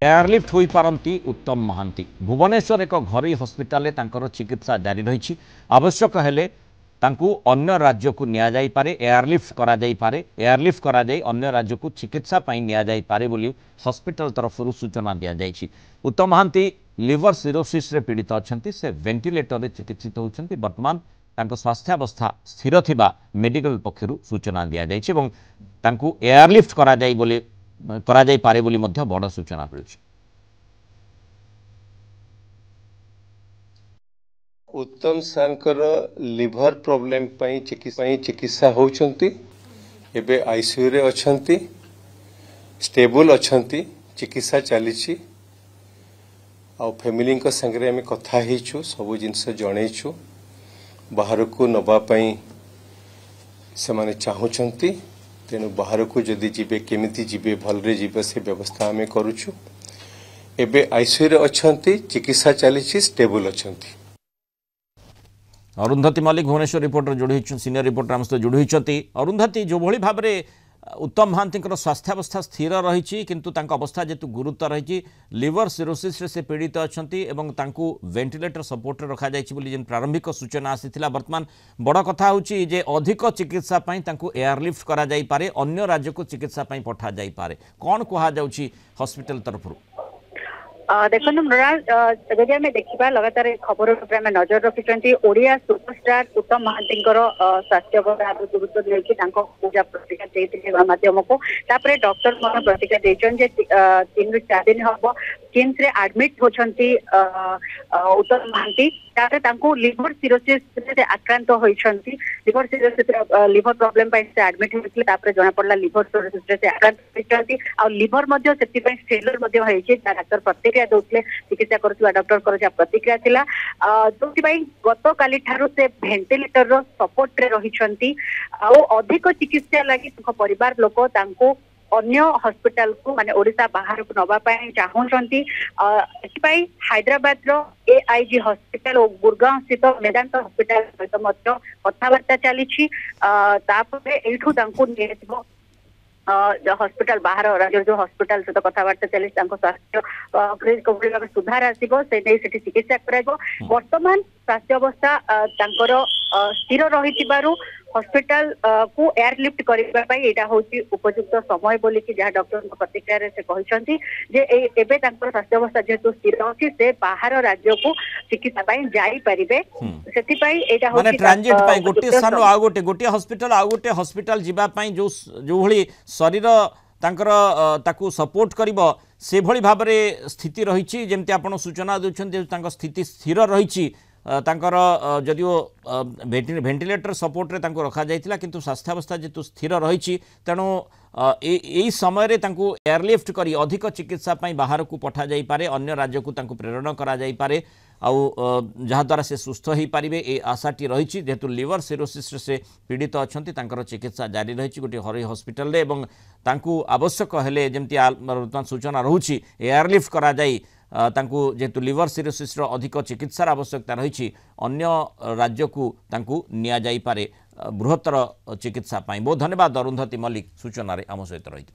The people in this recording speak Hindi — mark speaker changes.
Speaker 1: एयरलिफ्ट हो पारती उत्तम महांती भुवनेश्वर एक घरोई हस्पिटाल चिकित्सा जारी रही आवश्यक हेले अन्य राज्य को नियाजाइपारे एयरलिफ्ट कराइपारे एयरलिफ्ट कराई अन्य राज्य को चिकित्सा नियाजाइपारे बोली हस्पिटाल तरफ सूचना दि जाइए। उत्तम महांती लिवर सिरोसिस रे पीड़ित अच्छा से वेंटिलेटर रे चिकित्सित होती बर्तमान स्वास्थ्यावस्था स्थिर थिबा मेडिकल पक्षरु सूचना दि जाइए एयरलिफ्ट कराई पारे बोली मध्य बड़ सूचना मिलू।
Speaker 2: उत्तम सांकर लिवर प्रॉब्लम चिकित्सा होउछंती एबे आईसीयू रे अछंती स्टेबल अछंती चिकित्सा चलीछि आ फैमिली को संगे आम कथा हेछु सब जिनस जणैछु बाहर को नबा पई से माने चाहुछंती तेणु बाहर को जदि जीवे केमिति जीवे भलरे जीवे से व्यवस्था आम करूछु एबे आईसीयू रे अछंती चिकित्सा चलीछि स्टेबल अछंती।
Speaker 1: अरुंधति मल्लिक भुवनेश्वर रिपोर्टर जोड़ी सीनियर रिपोर्टर आम सहित जोड़ी होती। अरुंधति जो भाई भाव में उत्तम महांती स्वास्थ्यावस्था स्थिर रही किंतु अवस्था जेतु गुरुतर रही लिवर सिरोसिस से पीड़ित अच्छा वेंटिलेटर सपोर्ट रखा जाए प्रारंभिक सूचना आसीथिला। वर्तमान बड़ कथा होची जे अधिक चिकित्सा एयरलिफ्ट करा जाई पारे अन्य राज्य को चिकित्सा पठा जाई पारे कौन कहा जाउची हॉस्पिटल तरफ?
Speaker 3: देखो मृणाल जदि आम देखा लगातार खबर आम नजर रखी ओडिया सुपरस्टार उत्तम महांती स्वास्थ्य गुरुत्व नहीं पूजा प्रतिक्रिया गणमाध्यम को डॉक्टर प्रतिक्रिया देते 3 ରୁ 4 दिन हम किम्स रे एडमिट होती उत्तम महांती लिवर सिरोसिस से आक्रांत होती लिवर सिरोसिस लिवर प्रॉब्लम से एडमिट होते जना पड़ा लिवर सिरोसिस से आक्रांत होती लिवर फेलर डाक्तर प्रतिक्रिया दौले चिकित्सा करुवा डॉक्टर प्रतिक्रिया थिला जो गत काली ठारू से वेंटिलेटर सपोर्ट रे रही अधिक चिकित्सा लगी परिवार लोक अन्य हॉस्पिटल को माने ओडिशा बाहर को नबा चाहूँगी हैदराबाद रो एआईजी हॉस्पिटल और गुड़गांव स्थित मेदांत हॉस्पिटल सहित कथबार्ता चली हॉस्पिटल बाहर राज्य जो हॉस्पिटल सहित कथबार्ता चली स्वास्थ्य सुधार आसो से चिकित्सा कर वर्तमान स्वास्थ्य अवस्था स्थिर रही हॉस्पिटल को एयरलिफ्ट करने उपयुक्त समय बोली जहाँ डॉक्टर प्रतिक्रिया से कहते स्वास्थ्य अवस्था जेहेतु स्थिर अच्छी से बाहर राज्य को चिकित्सा जापारे से
Speaker 1: ट्रांजिट गोटे स्थान आ गोटे हॉस्पिटल आ गोटे हॉस्पिटल जीवाई जो शरीर ताकू सपोर्ट करिबो से भली भाव में स्थिति रही जमती आप सूचना देते स्थिति स्थिर रही जदिओ वेंटिलेटर सपोर्ट रे रखा जाइतिला किंतु स्वास्थ्यावस्था जेतु स्थिर रही तेणु यही समय एयरलिफ्ट करी अधिक चिकित्सा बाहर को पठा जाई पारे अन्य राज्य को प्रेरण करा जाई पारे जहाद्वारा से सुस्थ हो पारे ये आशाटी रही जेहेतु लिवर सिरोसिस से पीड़ित अच्छा चिकित्सा जारी रही गोटे हरई हॉस्पिटल रे एवं आवश्यक हेले जमती वर्तमान सूचना रोची एयरलिफ्ट करा जाई जेहेतु लिवर सिरोसिस अधिक चिकित्सार आवश्यकता रही अन्य राज्य को निया जाई पारे बृहत्तर चिकित्सा। बहुत धन्यवाद अरुंधति मल्लिक सूचना आम सहित रही।